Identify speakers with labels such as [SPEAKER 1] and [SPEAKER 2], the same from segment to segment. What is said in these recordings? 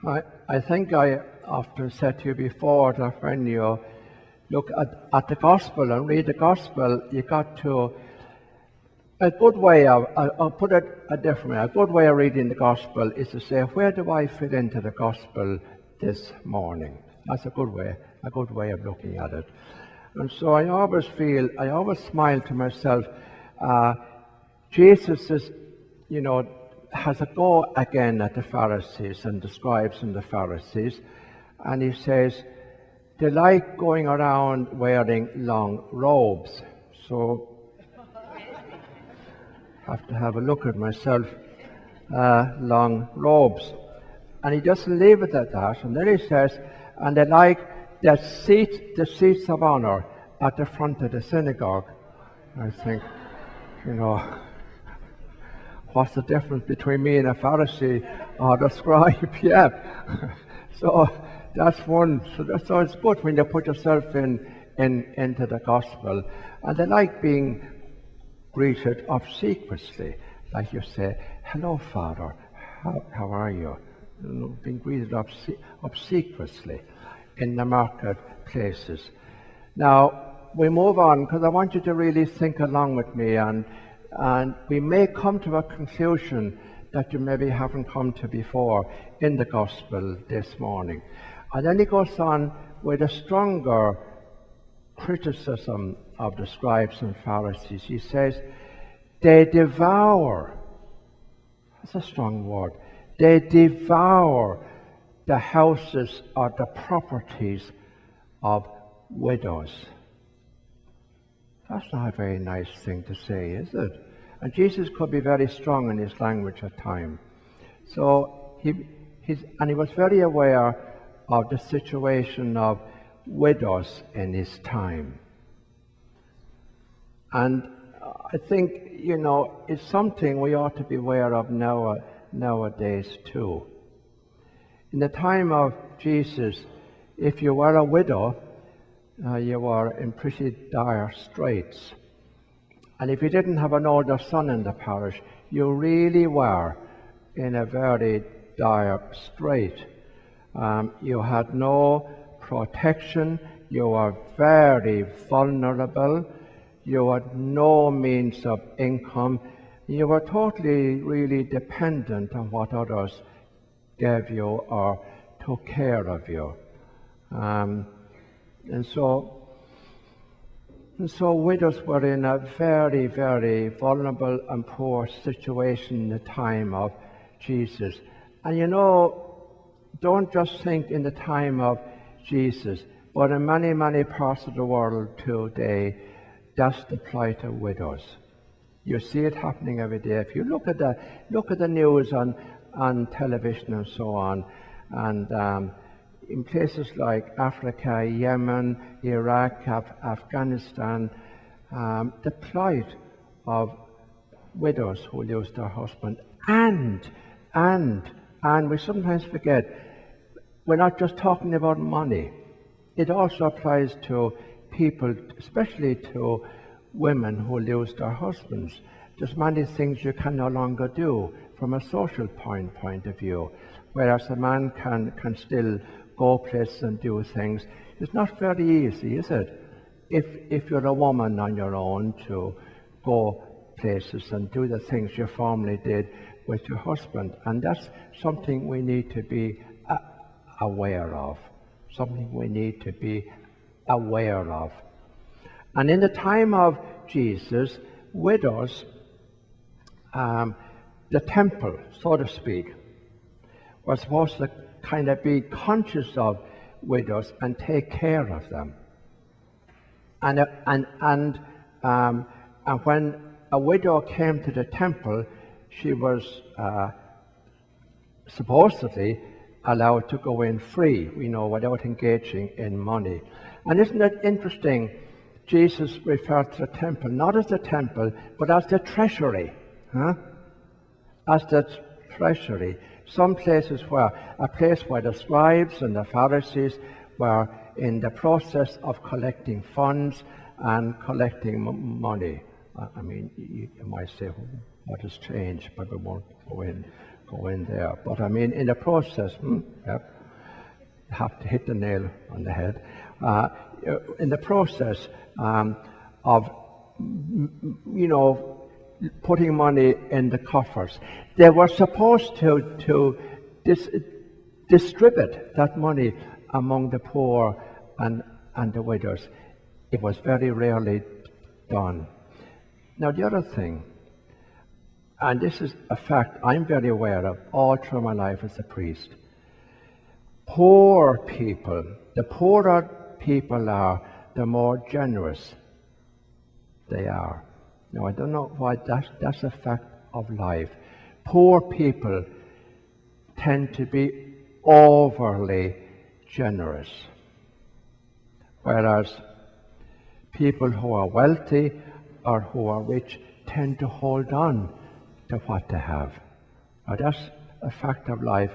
[SPEAKER 1] I think I often said to you before that when you look at the gospel and read the gospel, you got to, a good way of, I'll put it a different way, a good way of reading the gospel is to say, where do I fit into the gospel this morning? That's a good way of looking at it. And so I always smile to myself, Jesus is, has a go again at the Pharisees and the scribes and the Pharisees, and he says they like going around wearing long robes. So I have to have a look at myself, long robes. And he doesn't leave it at that, and then he says, and they like the seats of honor at the front of the synagogue. I think, what's the difference between me and a Pharisee or the scribe? Yeah. So that's one. So it's good when you put yourself into the gospel. And they like being greeted obsequiously. Like you say, hello, Father, how are you? Being greeted obsequiously in the marketplaces. Now, we move on because I want you to really think along with me, and we may come to a conclusion that you maybe haven't come to before in the gospel this morning. And then he goes on with a stronger criticism of the scribes and Pharisees. He says, they devour, that's a strong word, they devour the houses or the properties of widows. That's not a very nice thing to say, is it? And Jesus could be very strong in his language at times. So he was very aware of the situation of widows in his time. And I think, it's something we ought to be aware of nowadays too. In the time of Jesus, if you were a widow, you were in pretty dire straits. And if you didn't have an older son in the parish, you really were in a very dire strait. You had no protection, you were very vulnerable, you had no means of income, you were totally really dependent on what others gave you or took care of you. And so widows were in a very, very vulnerable and poor situation in the time of Jesus. And don't just think in the time of Jesus, but in many, many parts of the world today, that's the plight of widows. You see it happening every day. If you look at the news on television and so on, and in places like Africa, Yemen, Iraq, Afghanistan, the plight of widows who lose their husband. And we sometimes forget, we're not just talking about money. It also applies to people, especially to women who lose their husbands. There's many things you can no longer do from a social point of view, whereas a man can still go places and do things. It's not very easy, is it? If you're a woman on your own to go places and do the things you formerly did with your husband. And that's something we need to be aware of. Something we need to be aware of. And in the time of Jesus, widows, the temple, so to speak, was supposed to kind of be conscious of widows and take care of them. And when a widow came to the temple, she was supposedly allowed to go in free, without engaging in money. And isn't it interesting? Jesus referred to the temple not as the temple, but as the treasury. As the treasury. Some places a place where the scribes and the Pharisees were in the process of collecting funds and collecting money. I mean, you might say, what has changed? But we won't go go in there. But I mean, in the process, yep, you have to hit the nail on the head. In the process of, putting money in the coffers, they were supposed to distribute that money among the poor and the widows. It was very rarely done. Now the other thing, and this is a fact I'm very aware of all through my life as a priest, poor people, the poorer people are, the more generous they are. Now I don't know why that's a fact of life. Poor people tend to be overly generous, whereas people who are wealthy or who are rich tend to hold on to what they have. Now that's a fact of life.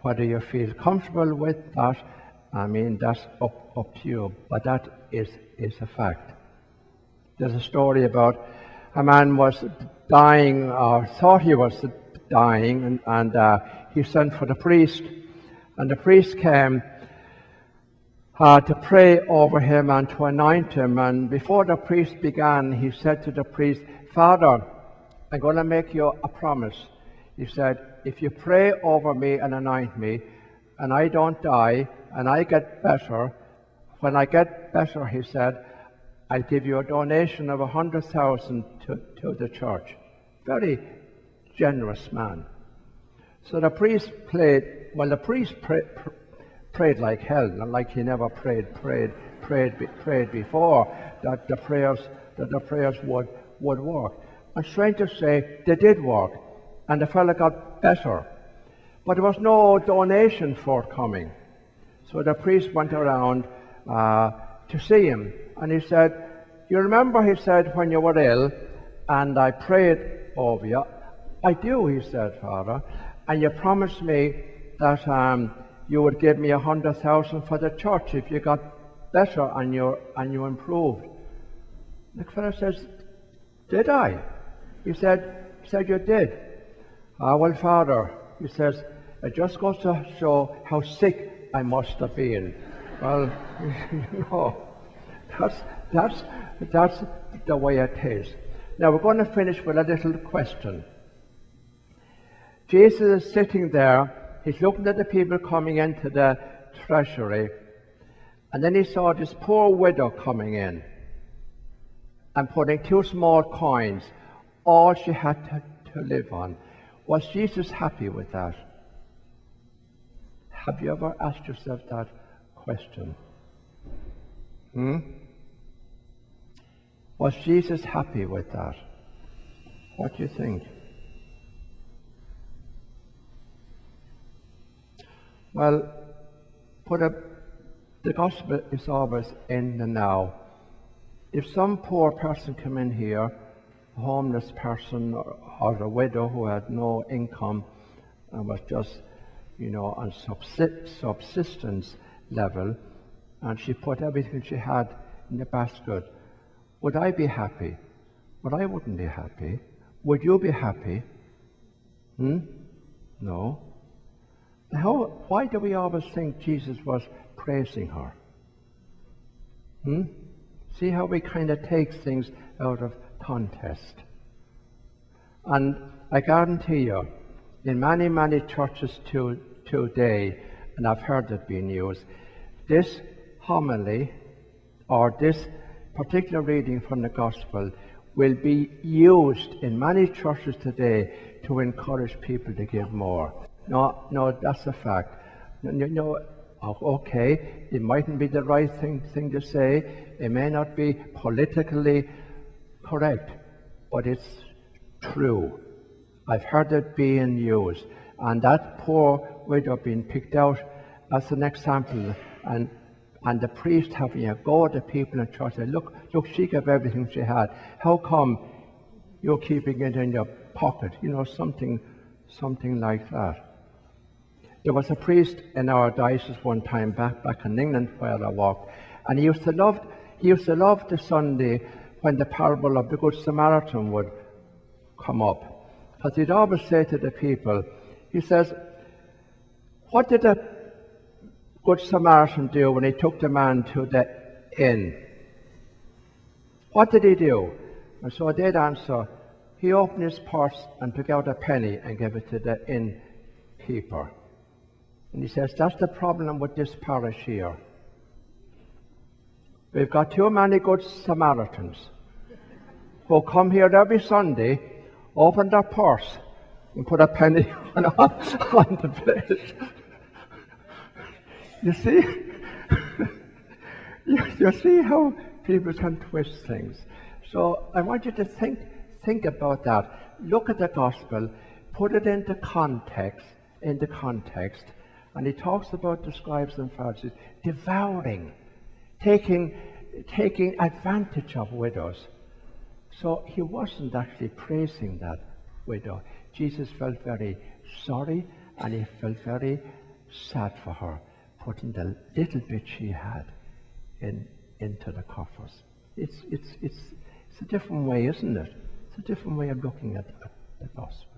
[SPEAKER 1] Whether you feel comfortable with that, I mean, that's up to you, but that is a fact. There's a story about a man was dying, or thought he was dying, and he sent for the priest, and the priest came to pray over him and to anoint him. And before the priest began, he said to the priest, "Father, I'm going to make you a promise." He said, "If you pray over me and anoint me, and I don't die, and I get better, when I get better," he said, "I'll give you a donation of 100,000 to the church." Very generous man. So the priest prayed like hell, not like he never prayed before, that the prayers would work. And strange to say, they did work, and the fellow got better. But there was no donation forthcoming. So the priest went around to see him, and he said, "You remember," he said, "when you were ill, and I prayed over you?" "I do," he said, "Father, and you promised me that you would give me 100,000 for the church if you got better and you improved." The fellow says, "Did I?" He said, "You did." "Well, Father," he says, "it just goes to show how sick I must have been." Well, that's the way it is. Now we're going to finish with a little question. Jesus is sitting there. He's looking at the people coming into the treasury, and then he saw this poor widow coming in and putting 2 small coins, all she had to live on. Was Jesus happy with that? Have you ever asked yourself that question? Was Jesus happy with that? What do you think? Well, the gospel is always in the now. If some poor person came in here, a homeless person or a widow who had no income and was just, on subsistence level, and she put everything she had in the basket, would I be happy? Well, I wouldn't be happy. Would you be happy? No. Why do we always think Jesus was praising her? See how we kind of take things out of context. And I guarantee you, in many, many churches today, and I've heard it being used, this homily or this particular reading from the gospel will be used in many churches today to encourage people to give more. No, that's a fact. Okay, it mightn't be the right thing to say. It may not be politically correct, but it's true. I've heard it being used, and that poor widow being picked out as an example, and the priest having a go at the people in church. Look, she gave everything she had. How come you're keeping it in your pocket? Something like that. There was a priest in our diocese one time back in England where I walked, and he used to love the Sunday when the parable of the Good Samaritan would come up, because he'd always say to the people, He says, what did the Good Samaritan do when he took the man to the inn? What did he do? And so they'd answer, he opened his purse and took out a penny and gave it to the innkeeper. And he says, that's the problem with this parish here. We've got too many Good Samaritans who come here every Sunday, open their purse, and put a penny on the plate. You see? you see how people can twist things. So I want you to think about that. Look at the gospel, put it into context, and he talks about the scribes and Pharisees devouring, taking advantage of widows. So he wasn't actually praising that widow. Jesus felt very sorry, and he felt very sad for her, putting the little bit she had into the coffers. It's a different way, isn't it? It's a different way of looking at the gospel.